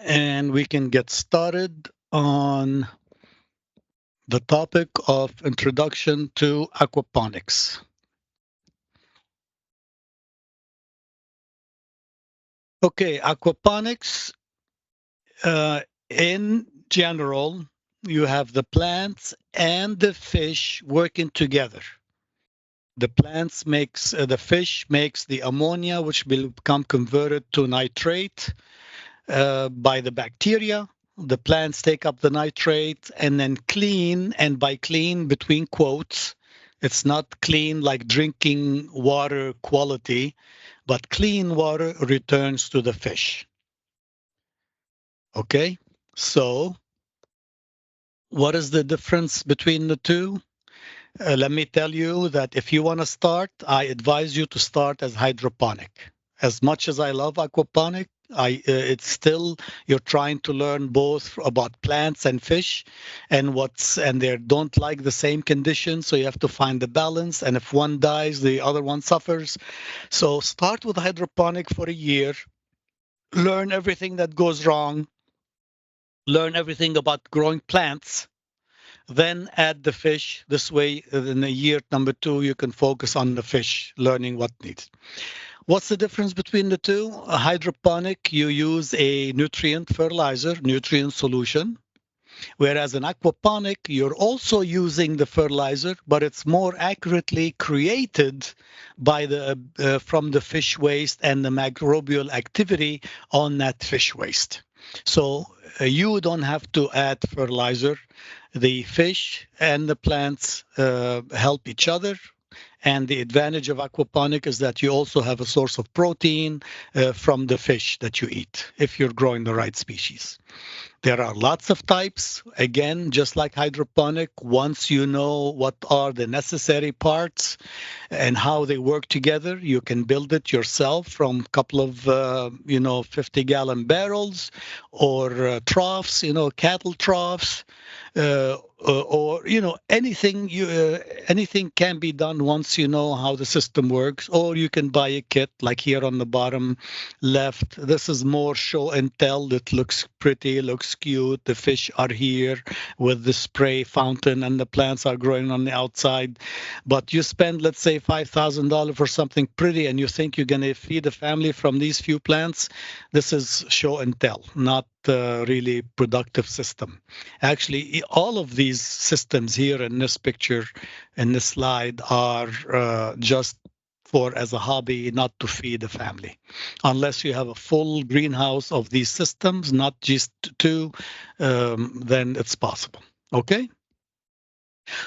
and we can get started on the topic of introduction to aquaponics. Okay, aquaponics, in general, you have the plants and the fish working together. The fish makes the ammonia, which will become converted to nitrate by the bacteria. The plants take up the nitrate and then clean, and by clean, between quotes, it's not clean like drinking water quality, but clean water returns to the fish. Okay, so what is the difference between the two? Let me tell you that if you want to start, I advise you to start as hydroponic. As much as I love aquaponic, it's still you're trying to learn both about plants and fish, and they don't like the same conditions, so you have to find the balance. And if one dies, the other one suffers. So start with hydroponic for a year, learn everything that goes wrong, learn everything about growing plants, then add the fish. This way, in the year number 2, you can focus on the fish, learning what needs. What's the difference between the two? A hydroponic, you use a nutrient fertilizer, nutrient solution, whereas an aquaponic, you're also using the fertilizer, but it's more accurately created by from the fish waste and the microbial activity on that fish waste. So you don't have to add fertilizer. The fish and the plants help each other. And the advantage of aquaponic is that you also have a source of protein from the fish that you eat if you're growing the right species. There are lots of types. Again, just like hydroponic, once you know what are the necessary parts and how they work together, you can build it yourself from a couple of, 50-gallon barrels or troughs, cattle troughs, or anything can be done once you know how the system works. Or you can buy a kit like here on the bottom left. This is more show and tell. It looks pretty, looks cute. The fish are here with the spray fountain and the plants are growing on the outside. But you spend, let's say, $5,000 for something pretty and you think you're going to feed a family from these few plants. This is show and tell, not really productive system. Actually, all of these systems here in this picture, in this slide, are just for as a hobby, not to feed a family. Unless you have a full greenhouse of these systems, not just two, then it's possible. Okay?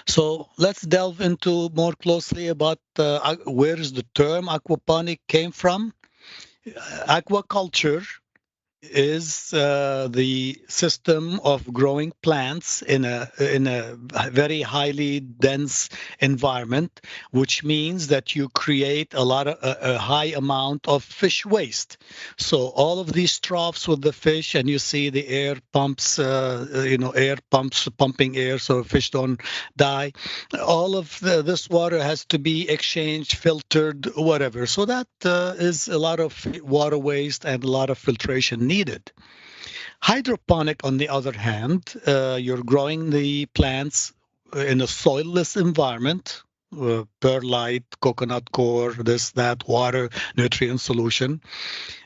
So let's delve into more closely about where is the term aquaponic came from. Aquaculture is the system of growing plants in a very highly dense environment, which means that you create a high amount of fish waste. So all of these troughs with the fish, and you see the air pumps, air pumps pumping air so fish don't die. All of this water has to be exchanged, filtered, whatever. So that is a lot of water waste and a lot of filtration needed. Hydroponic, on the other hand, you're growing the plants in a soilless environment, perlite, coconut coir, this, that, water, nutrient solution.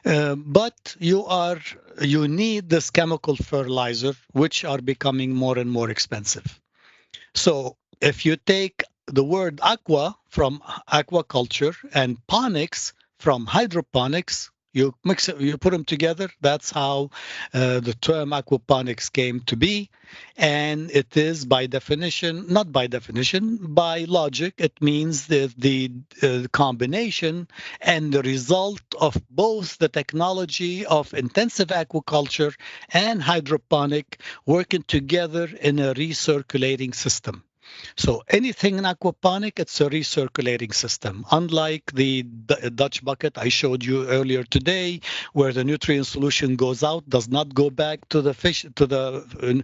But you need this chemical fertilizer, which are becoming more and more expensive. So if you take the word aqua from aquaculture and ponics from hydroponics, you mix it, you put them together. That's how the term aquaponics came to be. And it is by definition, not by definition, by logic, it means the combination and the result of both the technology of intensive aquaculture and hydroponic working together in a recirculating system. So anything in aquaponic, it's a recirculating system. Unlike the Dutch bucket I showed you earlier today, where the nutrient solution goes out, does not go back to the fish, to the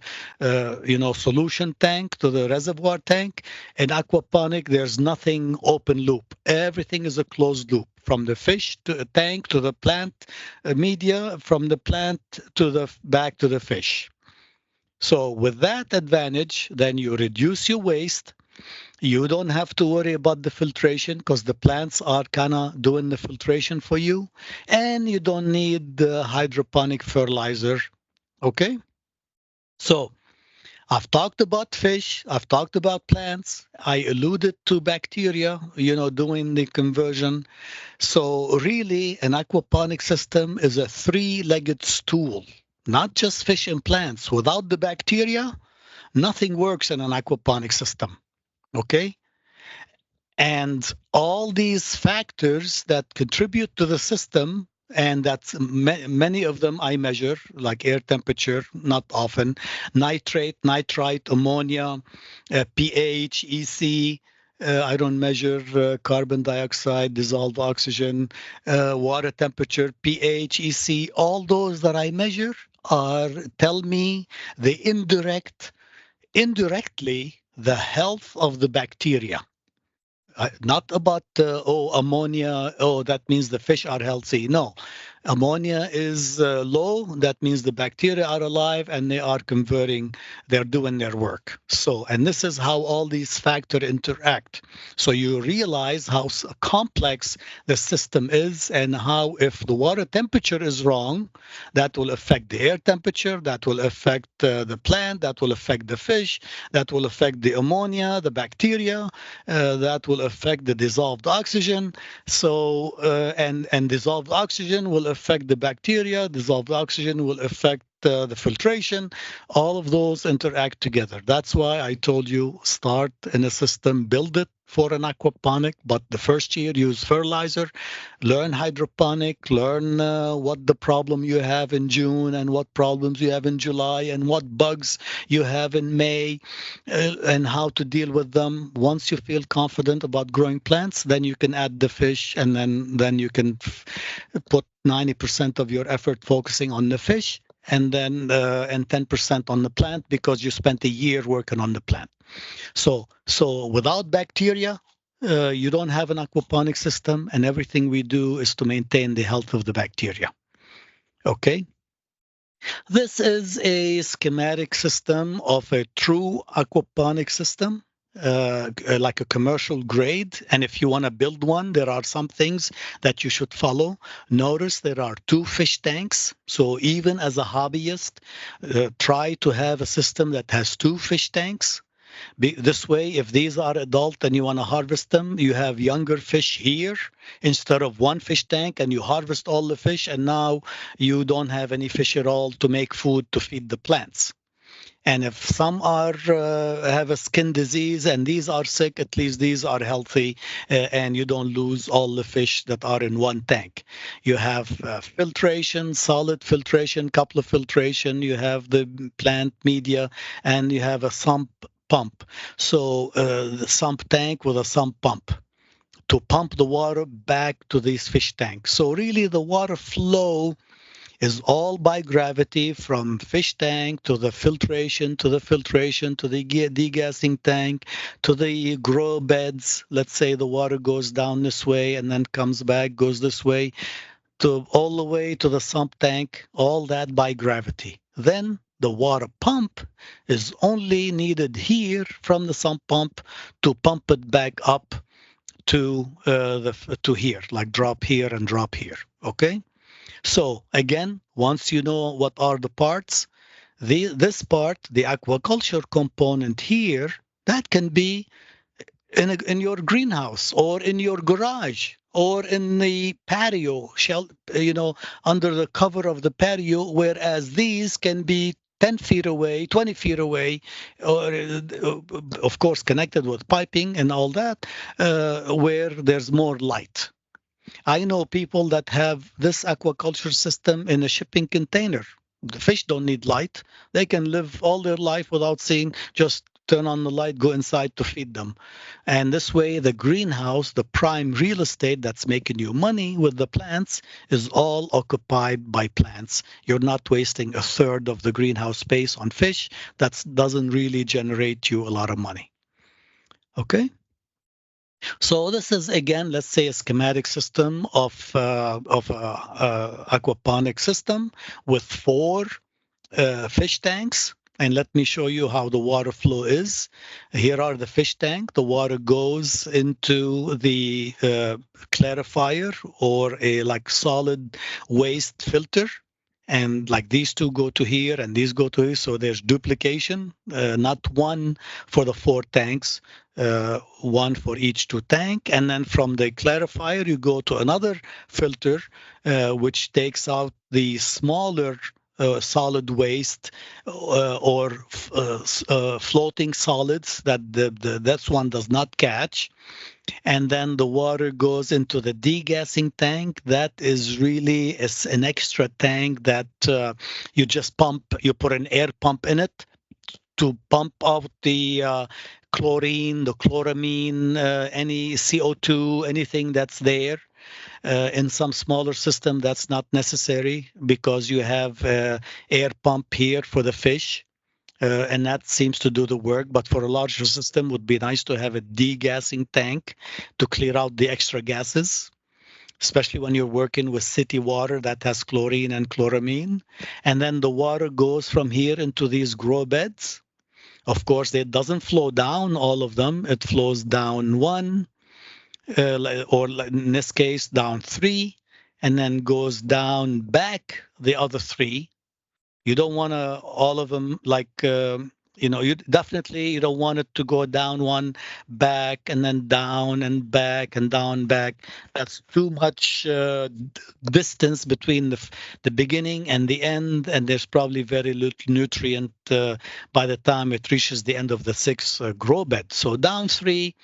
solution tank, to the reservoir tank. In aquaponic, there's nothing open loop. Everything is a closed loop. From the fish to a tank to the plant media, from the plant to the back to the fish. So with that advantage, then you reduce your waste. You don't have to worry about the filtration because the plants are kind of doing the filtration for you. And you don't need the hydroponic fertilizer. Okay? So I've talked about fish, I've talked about plants, I alluded to bacteria, doing the conversion. So really, an aquaponic system is a three-legged stool, not just fish and plants. Without the bacteria, nothing works in an aquaponic system. Okay? And all these factors that contribute to the system, and that's many of them I measure, like air temperature, not often, nitrate, nitrite, ammonia, pH, EC. I don't measure carbon dioxide, dissolved oxygen, water temperature, pH, EC. All those that I measure are tell me the indirectly the health of the bacteria. Not about ammonia, that means the fish are healthy. No, ammonia is low, that means the bacteria are alive and they are converting, they're doing their work. So, and this is how all these factors interact. So you realize how complex the system is, and how if the water temperature is wrong, that will affect the air temperature, that will affect the plant, that will affect the fish, that will affect the ammonia, the bacteria, that will affect the dissolved oxygen. So, and dissolved oxygen will affect the bacteria. Dissolved oxygen will affect the filtration. All of those interact together. That's why I told you start in a system, build it for an aquaponic, but the first year use fertilizer, learn hydroponic, learn what the problem you have in June and what problems you have in July and what bugs you have in May, and how to deal with them. Once you feel confident about growing plants, then you can add the fish, and then you can put 90% of your effort focusing on the fish, and 10% on the plant because you spent a year working on the plant. So without bacteria, you don't have an aquaponic system, and everything we do is to maintain the health of the bacteria. Okay. This is a schematic system of a true aquaponic system, like a commercial grade. And if you want to build one, there are some things that you should follow. Notice there are two fish tanks. So even as a hobbyist, try to have a system that has two fish tanks. This way, if these are adult and you want to harvest them, you have younger fish here instead of one fish tank, and you harvest all the fish, and now you don't have any fish at all to make food to feed the plants. And if some are have a skin disease and these are sick, at least these are healthy, and you don't lose all the fish that are in one tank. You have filtration, solid filtration, couple of filtration. You have the plant media, and you have a sump pump. So the sump tank with a sump pump to pump the water back to these fish tanks. So really the water flow is all by gravity from fish tank to the filtration to the filtration to the degassing tank to the grow beds. Let's say the water goes down this way and then comes back, goes this way, to all the way to the sump tank, all that by gravity. Then the water pump is only needed here from the sump pump to pump it back up to to here, like drop here and drop here. Okay. So again, once you know what are the parts, this part, the aquaculture component here, that can be in your greenhouse or in your garage or in the patio, under the cover of the patio, whereas these can be 10 feet away, 20 feet away, or of course connected with piping and all that, where there's more light. I know people that have this aquaculture system in a shipping container. The fish don't need light. They can live all their life without seeing, just turn on the light, go inside to feed them. And this way, the greenhouse, the prime real estate that's making you money with the plants, is all occupied by plants. You're not wasting a third of the greenhouse space on fish. That doesn't really generate you a lot of money. Okay. So this is again, let's say, a schematic system of aquaponic system with four fish tanks. And let me show you how the water flow is. Here are the fish tank. The water goes into the clarifier, or a like solid waste filter. And like these two go to here and these go to here. So there's duplication, not one for the four tanks, one for each two tank. And then from the clarifier, you go to another filter, which takes out the smaller solid waste, or floating solids that that one does not catch. And then the water goes into the degassing tank. That is really an extra tank that you just pump. You put an air pump in it to pump out the chlorine, the chloramine, any CO2, anything that's there. In some smaller system, that's not necessary because you have air pump here for the fish. And that seems to do the work. But for a larger system, would be nice to have a degassing tank to clear out the extra gases, especially when you're working with city water that has chlorine and chloramine. And then the water goes from here into these grow beds. Of course, it doesn't flow down all of them. It flows down one, or in this case, down three, and then goes down back the other three. You don't want to all of them like you definitely, you don't want it to go down one, back, and then down and back and down back. That's too much distance between the beginning and the end, and there's probably very little nutrient by the time it reaches the end of the six grow bed. So down three,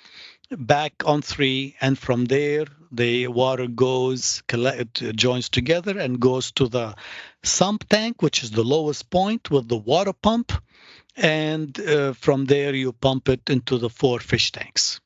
back on three, and from there the water goes, joins together and goes to the sump tank, which is the lowest point with the water pump. And from there you pump it into the four fish tanks.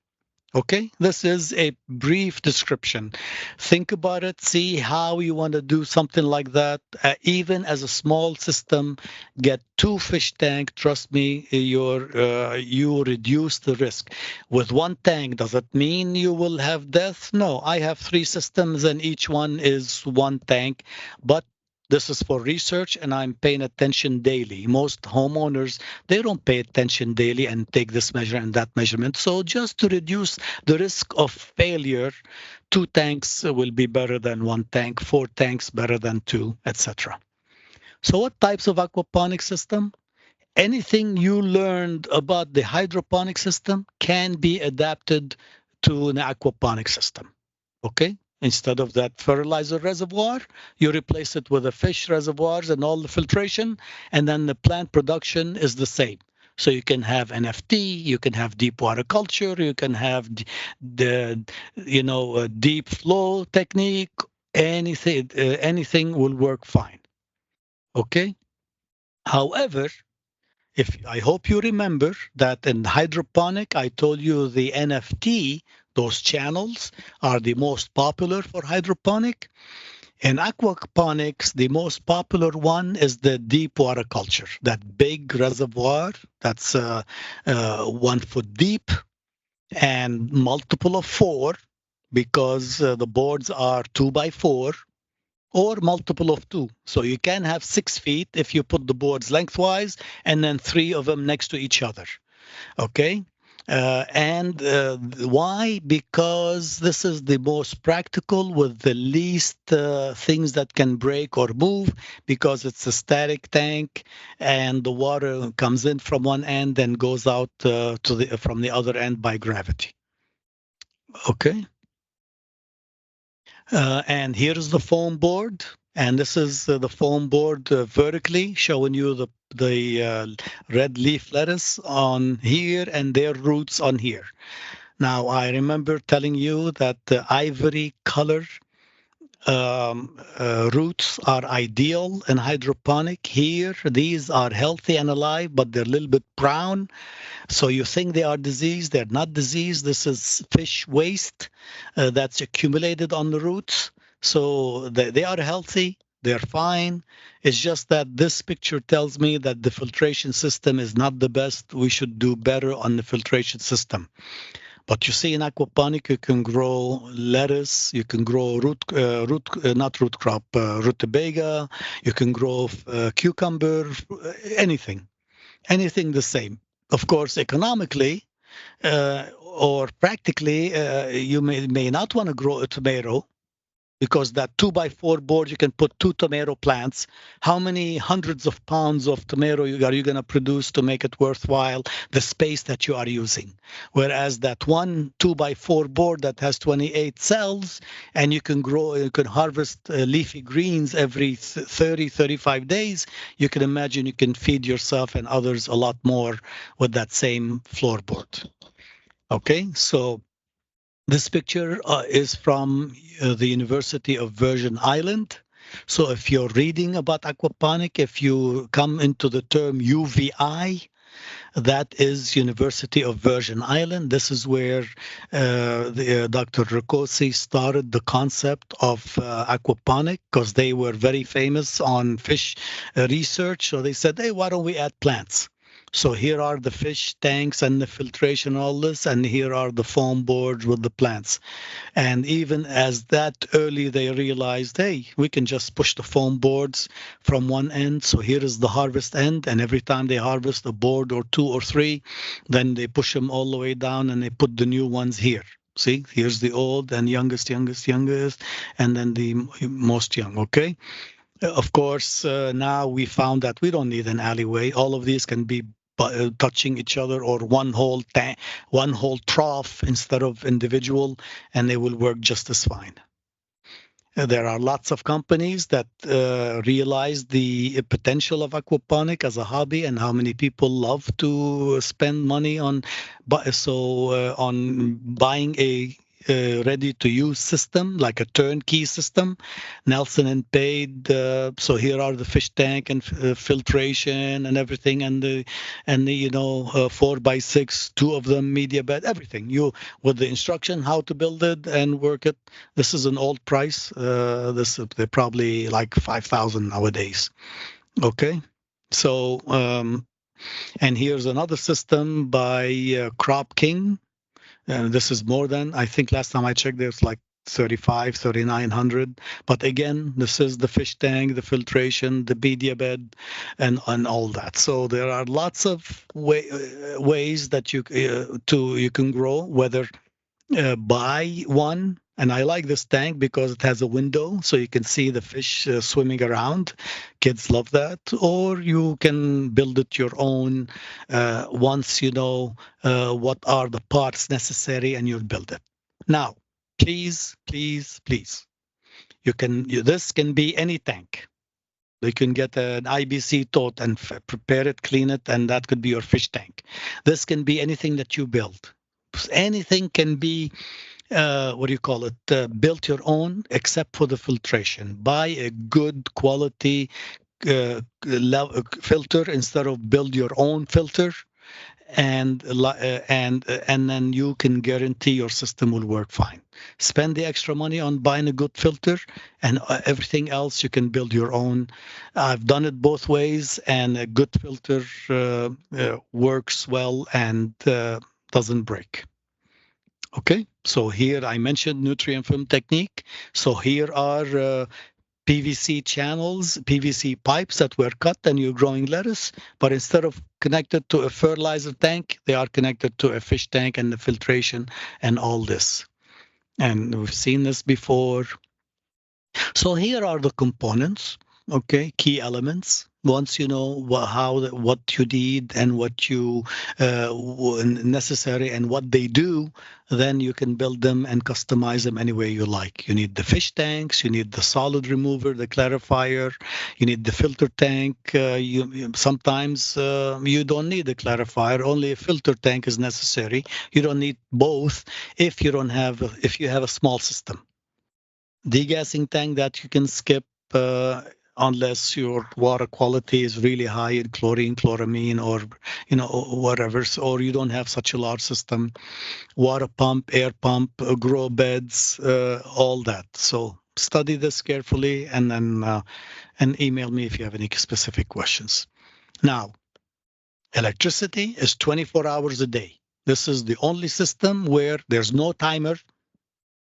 Okay, this is a brief description. Think about it, see how you want to do something like that. Even as a small system, get two fish tank. Trust me, you reduce the risk. With one tank, does it mean you will have death? No, I have three systems and each one is one tank, but this is for research and I'm paying attention daily. Most homeowners, they don't pay attention daily and take this measure and that measurement. So just to reduce the risk of failure, two tanks will be better than one tank, four tanks better than two, etc. So what types of aquaponic system? Anything you learned about the hydroponic system can be adapted to an aquaponic system. Okay? Instead of that fertilizer reservoir, you replace it with a fish reservoirs and all the filtration, and then the plant production is the same. So you can have NFT, you can have deep water culture, you can have the deep flow technique. Anything will work fine. Okay. However, if I hope you remember that in hydroponic, I told you the NFT, those channels are the most popular for hydroponic. In aquaponics, the most popular one is the deep water culture, that big reservoir that's 1 foot deep and multiple of four, because the boards are 2 by 4, or multiple of two. So you can have 6 feet if you put the boards lengthwise and then three of them next to each other. Okay. And why? Because this is the most practical with the least things that can break or move, because it's a static tank and the water comes in from one end and goes out from the other end by gravity. Okay. And here's the foam board. And this is the foam board vertically, showing you the red leaf lettuce on here and their roots on here. Now, I remember telling you that the ivory color roots are ideal in hydroponic. Here, these are healthy and alive, but they're a little bit brown. So you think they are diseased? They're not diseased. This is fish waste that's accumulated on the roots. So they are healthy. They're fine. It's just that this picture tells me that the filtration system is not the best. We should do better on the filtration system. But you see, in aquaponic, you can grow lettuce, you can grow not root crop, rutabaga, you can grow cucumber, anything the same. Of course, economically or practically, you may not want to grow a tomato because that 2x4 board you can put two tomato plants. How many hundreds of pounds of tomato are you going to produce to make it worthwhile, the space that you are using? Whereas that one 2x4 board that has 28 cells, and you can harvest leafy greens every 30 35 days, you can imagine you can feed yourself and others a lot more with that same floorboard. Okay, so this picture is from the University of Virgin Island. So if you're reading about aquaponic, if you come into the term UVI, that is University of Virgin Island. This is where Dr. Ricosi started the concept of aquaponic because they were very famous on fish research. So they said, hey, why don't we add plants? So here are the fish tanks and the filtration, all this, and here are the foam boards with the plants. And even as that early, they realized, hey, we can just push the foam boards from one end. So here is the harvest end. And every time they harvest a board or two or three, then they push them all the way down and they put the new ones here. See, here's the old and youngest, and then the most young. Okay. Of course, now we found that we don't need an alleyway. All of these can be touching each other, or one whole trough instead of individual, and they will work just as fine. There are lots of companies that realize the potential of aquaponic as a hobby and how many people love to spend money on on buying a ready-to-use system, like a turnkey system. Nelson and Pade. So here are the fish tank and filtration and everything, and the 4x6, two of them, media bed, everything. You with the instruction how to build it and work it. This is an old price. They're probably like 5,000 nowadays. Okay, so and here's another system by Crop King. And this is more than, I think last time I checked, there's like 3,900. But again, this is the fish tank, the filtration, the media bed, and all that. So there are lots of ways that you can grow, whether buy one. And I like this tank because it has a window so you can see the fish swimming around. Kids love that. Or you can build it your own once you know what are the parts necessary, and you'll build it. Now, please, please, please, this can be any tank. You can get an IBC tote and prepare it, clean it, and that could be your fish tank. This can be anything that you build. Anything can be what do you call it? Built your own, except for the filtration. Buy a good quality filter instead of build your own filter, and then you can guarantee your system will work fine. Spend the extra money on buying a good filter, and everything else you can build your own. I've done it both ways, and a good filter works well and doesn't break. Okay, so here I mentioned nutrient film technique. So here are PVC channels, PVC pipes that were cut, and you're growing lettuce, but instead of connected to a fertilizer tank, they are connected to a fish tank and the filtration and all this. And we've seen this before. So here are the components, okay, key elements. Once you know what you need and what you necessary and what they do, then you can build them and customize them any way you like. You need the fish tanks, you need the solid remover, the clarifier, you need the filter tank. Sometimes you don't need a clarifier; only a filter tank is necessary. You don't need both if you have a small system. Degassing tank that you can skip unless your water quality is really high in chlorine, chloramine, or whatever, or you don't have such a large system. Water pump, air pump, grow beds, all that. So study this carefully and then and email me if you have any specific questions. Now, electricity is 24 hours a day. This is the only system where there's no timer.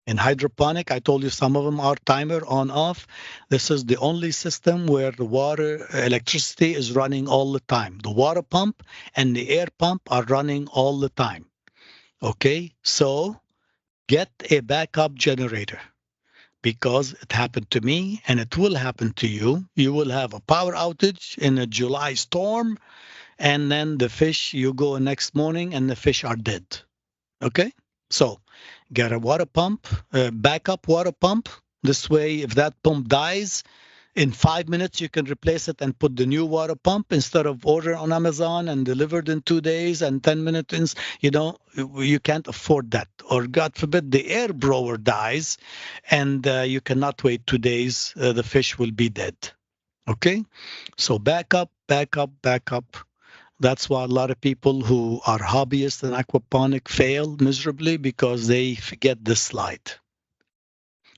In hydroponic, I told you some of them are timer on off. This is the only system where the water electricity is running all the time. The water pump and the air pump are running all the time. Okay, so get a backup generator because it happened to me and it will happen to you. You will have a power outage in a July storm, and then the fish, you go next morning and the fish are dead. Okay, so get a water pump, a backup water pump. This way, if that pump dies, in 5 minutes you can replace it and put the new water pump instead of order on Amazon and delivered in 2 days and 10 minutes. You can't afford that. Or God forbid the air blower dies and you cannot wait 2 days. The fish will be dead. Okay, so backup, backup, backup. That's why a lot of people who are hobbyists in aquaponic fail miserably because they forget this slide.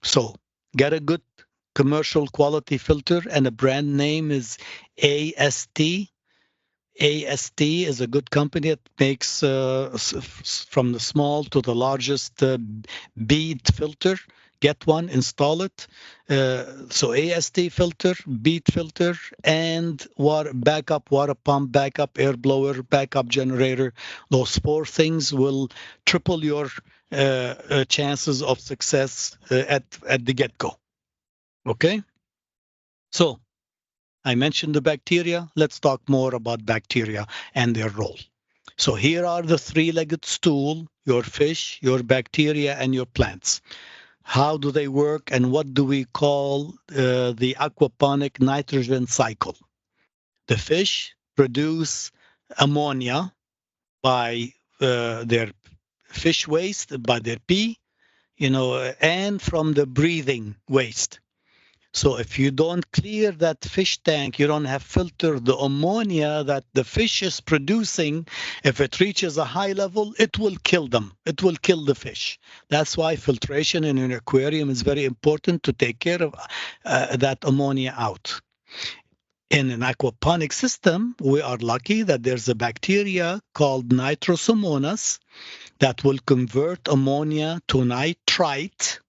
So get a good commercial quality filter, and a brand name is AST. AST is a good company. It makes from the small to the largest bead filter. Get one, install it. So AST filter, bead filter, and backup water pump, backup air blower, backup generator. Those four things will triple your chances of success at the get-go. Okay? So I mentioned the bacteria. Let's talk more about bacteria and their role. So here are the three-legged stool, your fish, your bacteria, and your plants. How do they work and what do we call the aquaponic nitrogen cycle? The fish produce ammonia by their fish waste, by their pee, and from the breathing waste. So if you don't clear that fish tank, you don't have filtered the ammonia that the fish is producing, if it reaches a high level, it will kill them. It will kill the fish. That's why filtration in an aquarium is very important to take care of that ammonia out. In an aquaponic system, we are lucky that there's a bacteria called Nitrosomonas that will convert ammonia to nitrite,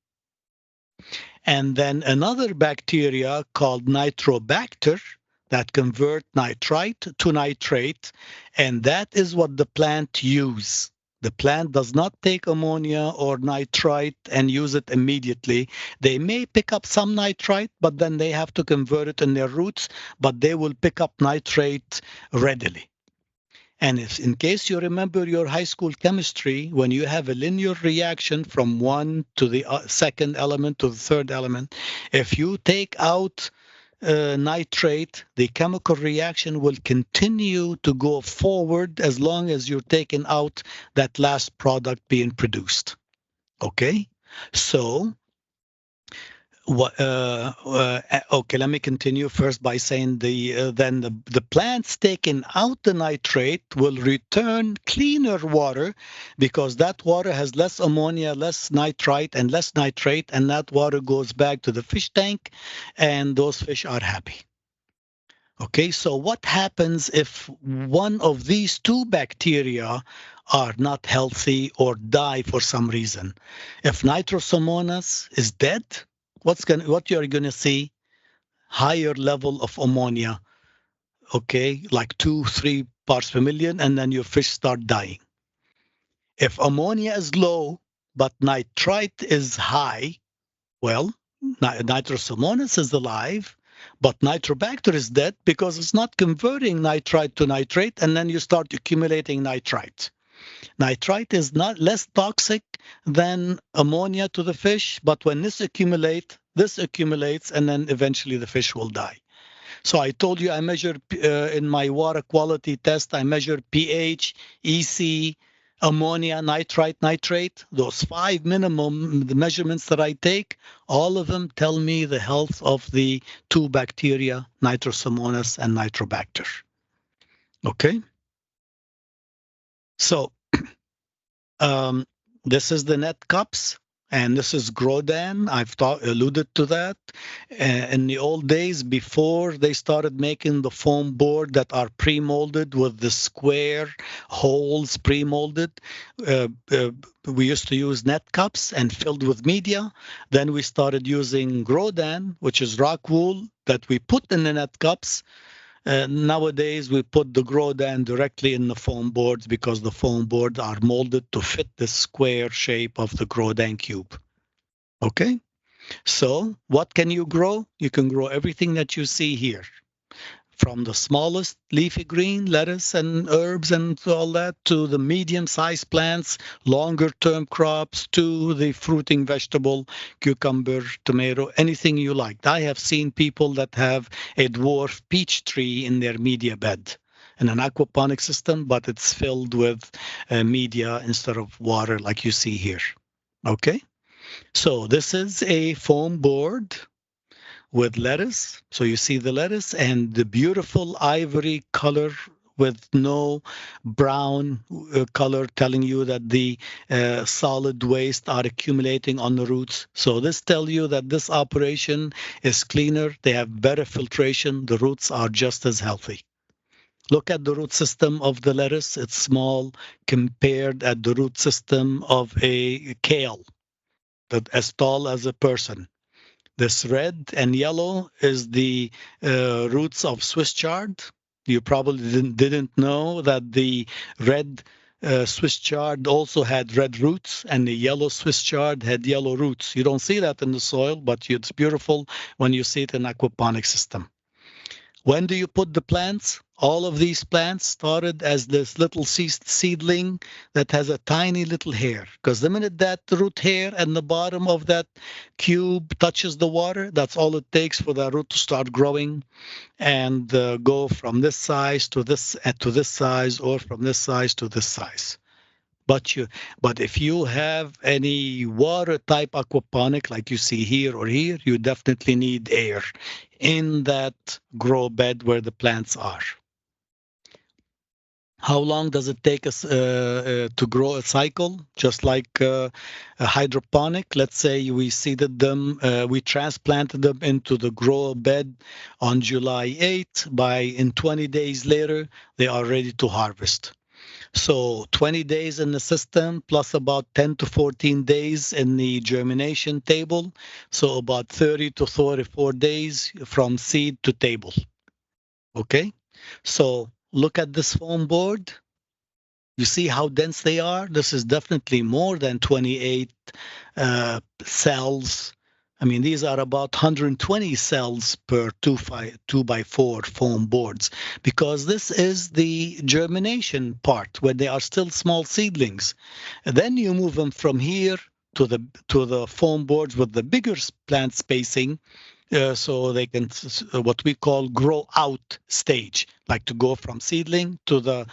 and then another bacteria called Nitrobacter that convert nitrite to nitrate, and that is what the plant use. The plant does not take ammonia or nitrite and use it immediately. They may pick up some nitrite, but then they have to convert it in their roots, but they will pick up nitrate readily. And if, in case you remember your high school chemistry, when you have a linear reaction from one to the second element to the third element, if you take out nitrate, the chemical reaction will continue to go forward as long as you're taking out that last product being produced. Okay? So okay, let me continue first by saying the plants taking out the nitrate will return cleaner water because that water has less ammonia, less nitrite, and less nitrate, and that water goes back to the fish tank, and those fish are happy. Okay, so what happens if one of these two bacteria are not healthy or die for some reason? If Nitrosomonas is dead, what you're gonna see? Higher level of ammonia, okay, like 2-3 parts per million, and then your fish start dying. If ammonia is low but nitrite is high, well, Nitrosomonas is alive, but Nitrobacter is dead because it's not converting nitrite to nitrate, and then you start accumulating nitrite. Nitrite is not less toxic than ammonia to the fish, but when this accumulates, and then eventually the fish will die. So I told you I measure in my water quality test, I measure pH, EC, ammonia, nitrite, nitrate, those five minimum the measurements that I take, all of them tell me the health of the two bacteria, Nitrosomonas and Nitrobacter. Okay, so um, this is the net cups, and this is Grodan. Alluded to that. In the old days, before they started making the foam board that are pre-molded with the square holes pre-molded, uh, uh, we used to use net cups and filled with media. Then we started using Grodan, which is rock wool that we put in the net cups. Nowadays, we put the Grodan directly in the foam boards because the foam boards are molded to fit the square shape of the Grodan cube. Okay, so what can you grow? You can grow everything that you see here, from the smallest leafy green lettuce and herbs and all that to the medium-sized plants, longer-term crops to the fruiting vegetable, cucumber, tomato, anything you like. I have seen people that have a dwarf peach tree in their media bed in an aquaponic system, but it's filled with media instead of water like you see here. Okay, so this is a foam board with lettuce. So you see the lettuce and the beautiful ivory color with no brown color telling you that the solid waste are accumulating on the roots. So this tells you that this operation is cleaner. They have better filtration. The roots are just as healthy. Look at the root system of the lettuce. It's small compared at the root system of a kale that as tall as a person. This red and yellow is the roots of Swiss chard. You probably didn't know that the red Swiss chard also had red roots and the yellow Swiss chard had yellow roots. You don't see that in the soil, but it's beautiful when you see it in aquaponic system. When do you put the plants? All of these plants started as this little seedling that has a tiny little hair. Because the minute that root hair and the bottom of that cube touches the water, that's all it takes for the root to start growing and go from this size to this size, or from this size to this size. But but if you have any water type aquaponic like you see here or here, you definitely need air in that grow bed where the plants are. How long does it take us to grow a cycle? Just like a hydroponic, let's say we seeded them, we transplanted them into the grow bed on July 8th. In 20 days later, they are ready to harvest. So 20 days in the system plus about 10 to 14 days in the germination table. So about 30 to 34 days from seed to table. Okay. So look at this foam board. You see how dense they are? This is definitely more than 28 cells. I mean, these are about 120 cells per 2 by 4 foam boards because this is the germination part where they are still small seedlings. And then you move them from here to the foam boards with the bigger plant spacing, so they can what we call grow out stage, like to go from seedling to the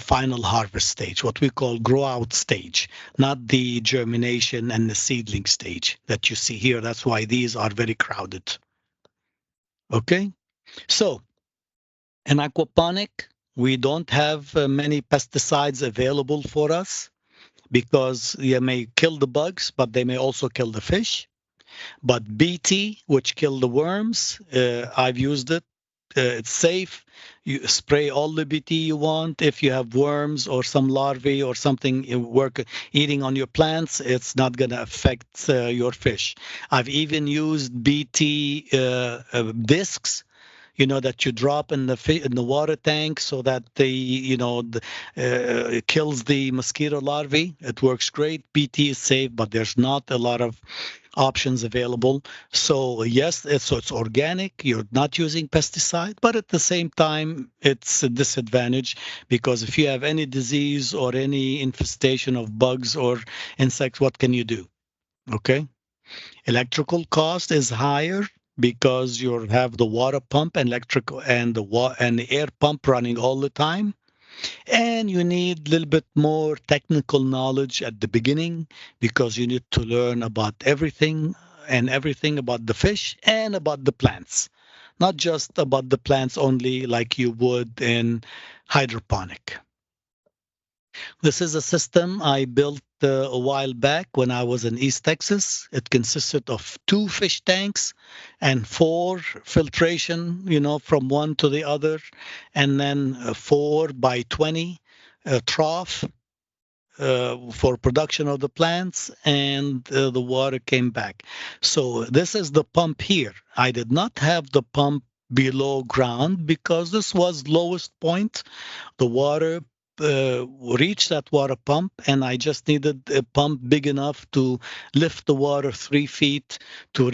final harvest stage, what we call grow out stage, not the germination and the seedling stage that you see here. That's why these are very crowded. Okay, so in aquaponic we don't have many pesticides available for us because they may kill the bugs, but they may also kill the fish. But BT, which kill the worms, I've used it. It's safe. You spray all the BT you want. If you have worms or some larvae or something eating on your plants, it's not going to affect your fish. I've even used BT discs, that you drop in the water tank so that it kills the mosquito larvae. It works great. BT is safe, but there's not a lot of options available. So yes, it's organic. You're not using pesticide, but at the same time, it's a disadvantage because if you have any disease or any infestation of bugs or insects, what can you do? Okay. Electrical cost is higher because you have the water pump and electrical and the air pump running all the time. And you need a little bit more technical knowledge at the beginning because you need to learn about everything about the fish and about the plants, not just about the plants only like you would in hydroponic. This is a system I built a while back when I was in East Texas. It consisted of 2 fish tanks and 4 filtration, from one to the other, and then a 4 by 20 trough for production of the plants, and the water came back. So this is the pump here. I did not have the pump below ground because this was lowest point. The water reached that water pump, and I just needed a pump big enough to lift the water 3 feet to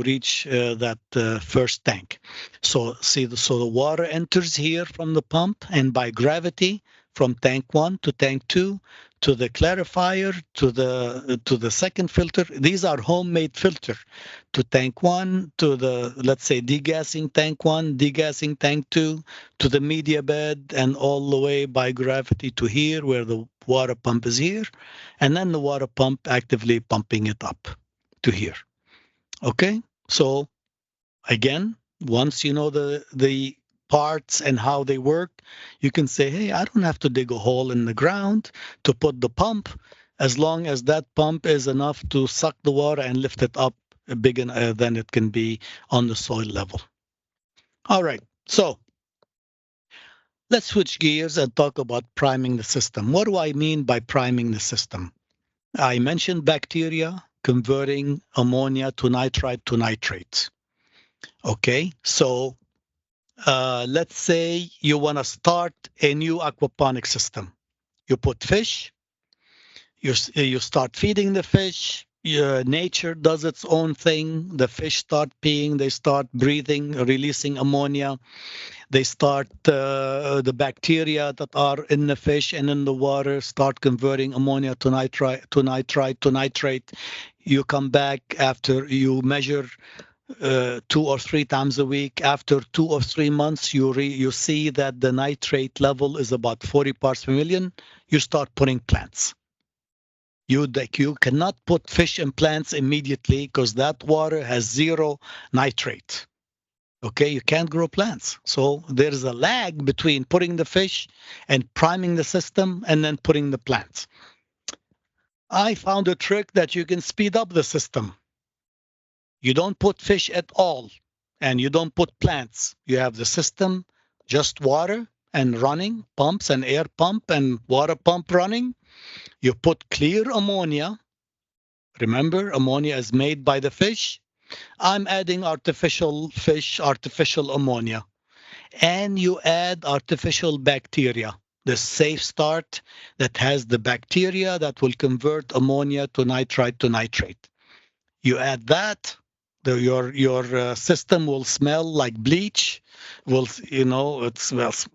reach that first tank. So so the water enters here from the pump, and by gravity from tank 1 to tank 2 to the clarifier to the second filter. These are homemade filter to tank 1 to the, let's say, degassing tank 1, degassing tank 2 to the media bed, and all the way by gravity to here where the water pump is here, and then the water pump actively pumping it up to here. Okay, so again, once you know the parts and how they work, you can say, hey, I don't have to dig a hole in the ground to put the pump, as long as that pump is enough to suck the water and lift it up big enough, then it can be on the soil level. All right, so let's switch gears and talk about priming the system. What do I mean by priming the system? I mentioned bacteria converting ammonia to nitrite to nitrate. Okay, so let's say you want to start a new aquaponic system. You put fish, you start feeding the fish. Nature does its own thing. The fish start peeing, they start breathing, releasing ammonia. They start the bacteria that are in the fish and in the water start converting ammonia to nitrite to nitrate. You come back after you measure 2 or 3 times a week. After 2 or 3 months, you see that the nitrate level is about 40 parts per million. You start putting plants. You cannot put fish and plants immediately because that water has zero nitrate. Okay, you can't grow plants. So there's a lag between putting the fish and priming the system and then putting the plants. I found a trick that you can speed up the system. You don't put fish at all and you don't put plants. You have the system, just water and running, pumps and air pump and water pump running. You put clear ammonia. Remember, ammonia is made by the fish. I'm adding artificial fish, artificial ammonia. And you add artificial bacteria, the safe start that has the bacteria that will convert ammonia to nitrite to nitrate. You add that, your system will smell like bleach. Will it smells,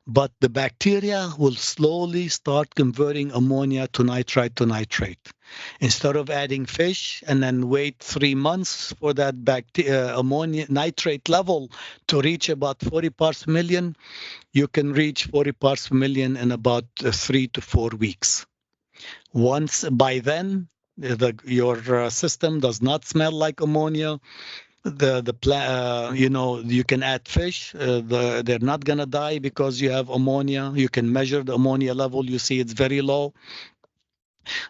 but the bacteria will slowly start converting ammonia to nitrate. Instead of adding fish and then wait 3 months for that ammonia nitrate level to reach about 40 parts per million, you can reach 40 parts per million in about 3 to 4 weeks. Once by then, your system does not smell like ammonia. You can add fish. They're not gonna die because you have ammonia. You can measure the ammonia level. You see it's very low.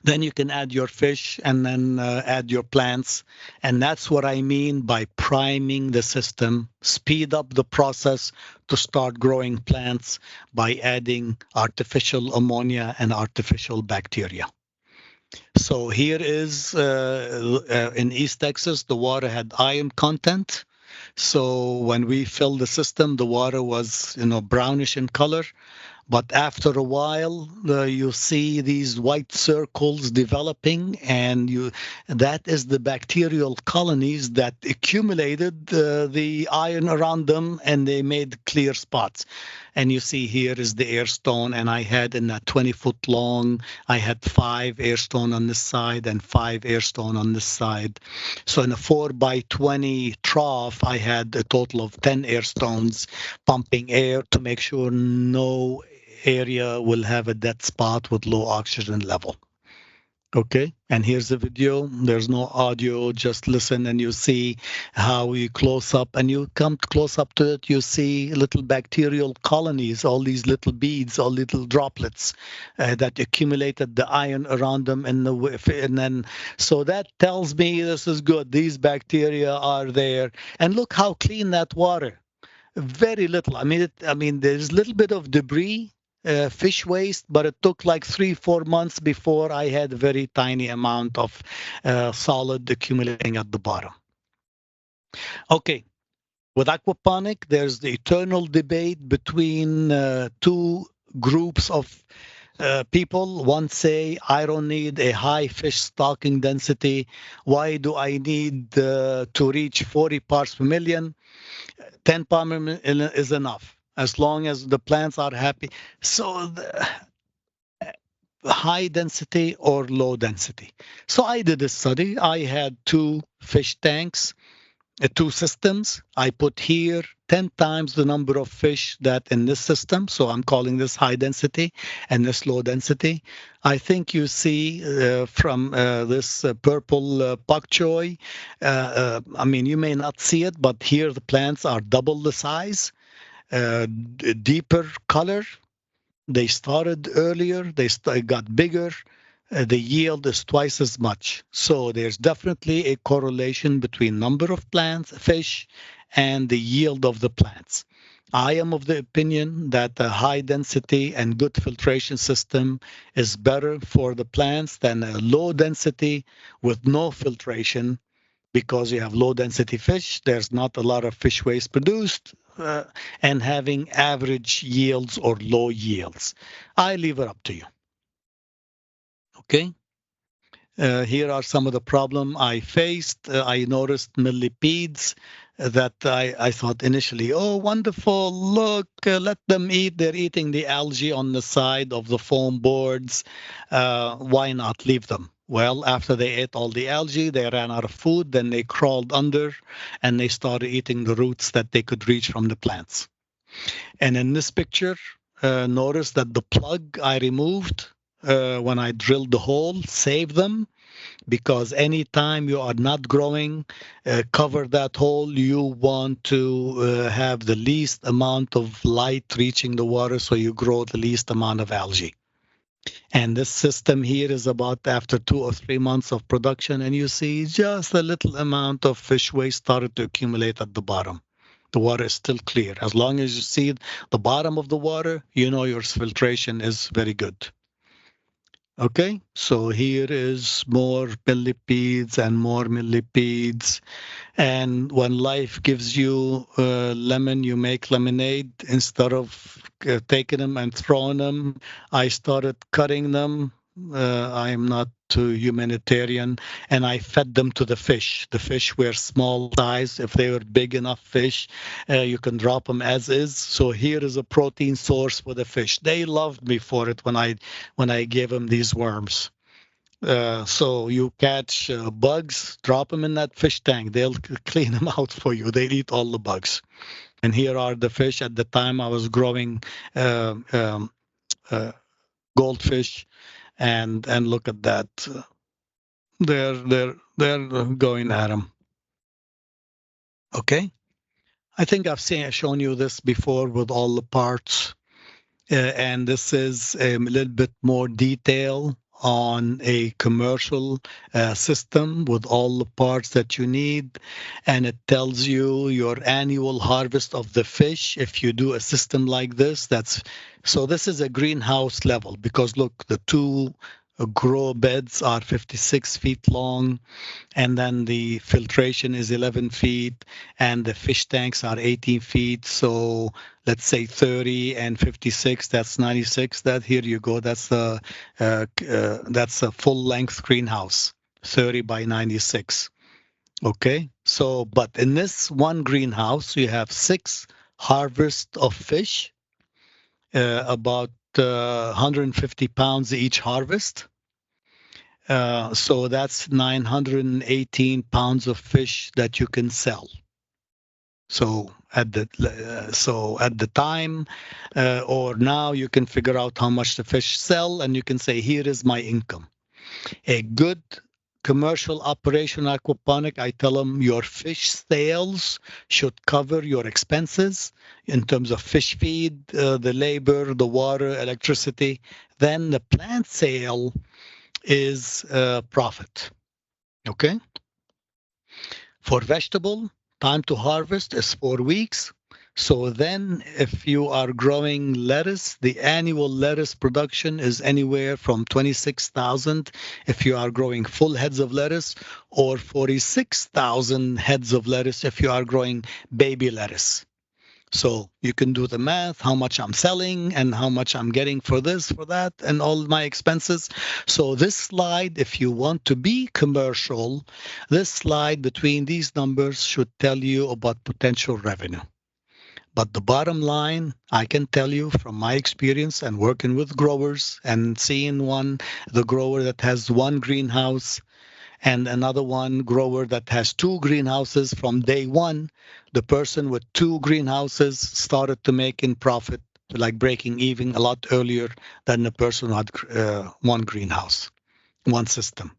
Then you can add your fish and then add your plants. And that's what I mean by priming the system. Speed up the process to start growing plants by adding artificial ammonia and artificial bacteria. So here is in East Texas, the water had iron content. So when we filled the system, the water was, brownish in color. But after a while, you see these white circles developing, and that is the bacterial colonies that accumulated the iron around them, and they made clear spots. And you see here is the air stone, and I had in that 20-foot long, I had 5 air stone on this side and 5 air stone on this side. So in a 4 by 20 trough, I had a total of 10 air stones pumping air to make sure no area will have a dead spot with low oxygen level. Okay, and here's the video. There's no audio, just listen and you see how you close up and you come close up to it. You see little bacterial colonies, all these little beads, all little droplets that accumulated the iron around them. And then, so that tells me this is good. These bacteria are there. And look how clean that water. Very little. I mean, there's a little bit of debris, fish waste, but it took like 3, 4 months before I had a very tiny amount of solid accumulating at the bottom. Okay, with aquaponic, there's the eternal debate between two groups of people. One say, I don't need a high fish stocking density. Why do I need to reach 40 parts per million? 10 palm is enough as long as the plants are happy. So the high density or low density. So I did a study. I had two fish tanks, two systems. I put here 10 times the number of fish that in this system. So I'm calling this high density and this low density. I think you see from this purple pak choi. I mean, you may not see it, but here the plants are double the size, deeper color. They started earlier, got bigger. The yield is twice as much. So there's definitely a correlation between number of plants, fish, and the yield of the plants. I am of the opinion that a high density and good filtration system is better for the plants than a low density with no filtration, because you have low density fish, there's not a lot of fish waste produced, and having average yields or low yields. I leave it up to you. Okay. Here are some of the problem I faced. I noticed millipedes that I thought initially, oh, wonderful, look, let them eat. They're eating the algae on the side of the foam boards. Why not leave them? Well, after they ate all the algae, they ran out of food. Then they crawled under and they started eating the roots that they could reach from the plants. And in this picture, notice that the plug I removed when I drilled the hole saved them, because anytime you are not growing, cover that hole. You want to have the least amount of light reaching the water so you grow the least amount of algae. And this system here is about after 2 or 3 months of production, and you see just a little amount of fish waste started to accumulate at the bottom. The water is still clear. As long as you see the bottom of the water, you know your filtration is very good. Okay, so here is more millipedes and more millipedes. And when life gives you lemon, you make lemonade. Instead of taking them and throwing them, I started cutting them. I am not too humanitarian, and I fed them to the fish. The fish were small size. If they were big enough fish, you can drop them as is. So here is a protein source for the fish. They loved me for it when I gave them these worms. So you catch bugs, drop them in that fish tank. They'll clean them out for you. They eat all the bugs. And here are the fish. At the time, I was growing uh, um, uh, goldfish, and look at that. They're going at them. Okay. I think shown you this before with all the parts. And this is a little bit more detail on a commercial system with all the parts that you need, and it tells you your annual harvest of the fish if you do a system like this. So this is a greenhouse level, because look, the two grow beds are 56 feet long, and then the filtration is 11 feet, and the fish tanks are 18 feet. So let's say 30 and 56, that's 96. That, here you go, that's a full length greenhouse, 30 by 96. Okay, so but in this one greenhouse you have 6 harvests of fish, about 150 pounds each harvest. So that's 918 pounds of fish that you can sell. So at the time or now, you can figure out how much the fish sell, and you can say, here is my income. A good commercial operation aquaponic, I tell them your fish sales should cover your expenses in terms of fish feed, the labor, the water, electricity. Then the plant sale is profit. Okay. For vegetable, time to harvest is 4 weeks. So then, if you are growing lettuce, the annual lettuce production is anywhere from 26,000 if you are growing full heads of lettuce, or 46,000 heads of lettuce if you are growing baby lettuce. So you can do the math, how much I'm selling and how much I'm getting for this, for that, and all my expenses. So this slide, if you want to be commercial, this slide between these numbers should tell you about potential revenue. But the bottom line, I can tell you from my experience and working with growers and seeing the grower that has one greenhouse and another one grower that has two greenhouses from day one. The person with two greenhouses started to make in profit, like breaking even a lot earlier than the person who had one greenhouse, one system.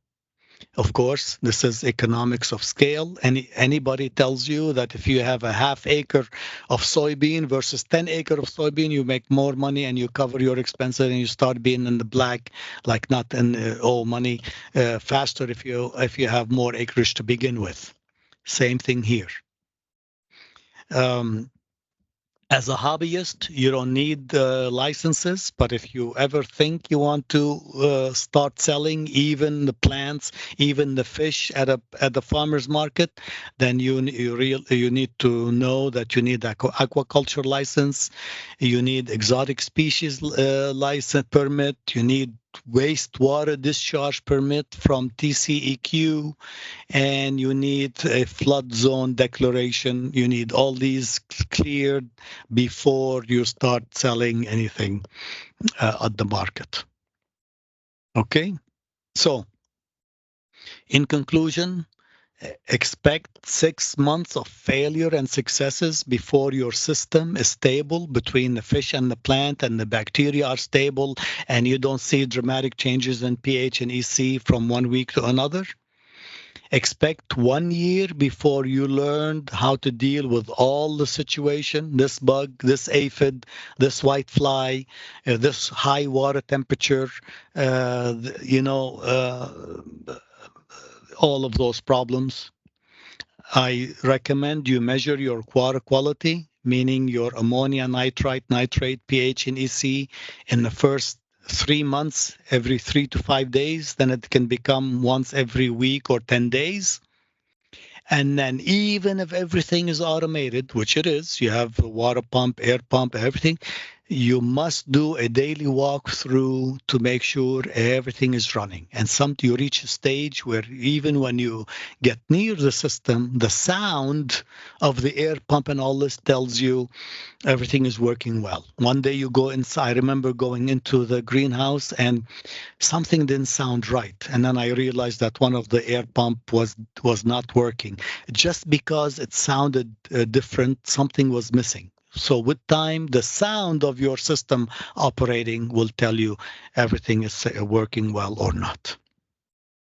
Of course, this is economics of scale. Anybody tells you that if you have a half acre of soybean versus 10 acre of soybean, you make more money and you cover your expenses and you start being in the black, like not in all money faster if you have more acreage to begin with. Same thing here. Um, as a hobbyist, you don't need licenses, but if you ever think you want to start selling even the plants, even the fish at the farmers market, then you need to know that you need aquaculture license, you need exotic species license permit, you need wastewater discharge permit from TCEQ, and you need a flood zone declaration. You need all these cleared before you start selling anything at the market. Okay, so in conclusion, expect 6 months of failure and successes before your system is stable between the fish and the plant, and the bacteria are stable, and you don't see dramatic changes in pH and EC from 1 week to another. Expect 1 year before you learned how to deal with all the situation, this bug, this aphid, this white fly, this high water temperature, you know, all of those problems. I recommend you measure your water quality, meaning your ammonia, nitrate, pH, and EC in the first 3 months, every 3 to 5 days. Then it can become once every week or 10 days. And then even if everything is automated, which it is, you have a water pump, air pump, everything, you must do a daily walkthrough to make sure everything is running. And you reach a stage where even when you get near the system, the sound of the air pump and all this tells you everything is working well. One day you go inside. I remember going into the greenhouse and something didn't sound right, and then I realized that one of the air pump was not working. Just because it sounded different, something was missing. So with time, the sound of your system operating will tell you everything is working well or not.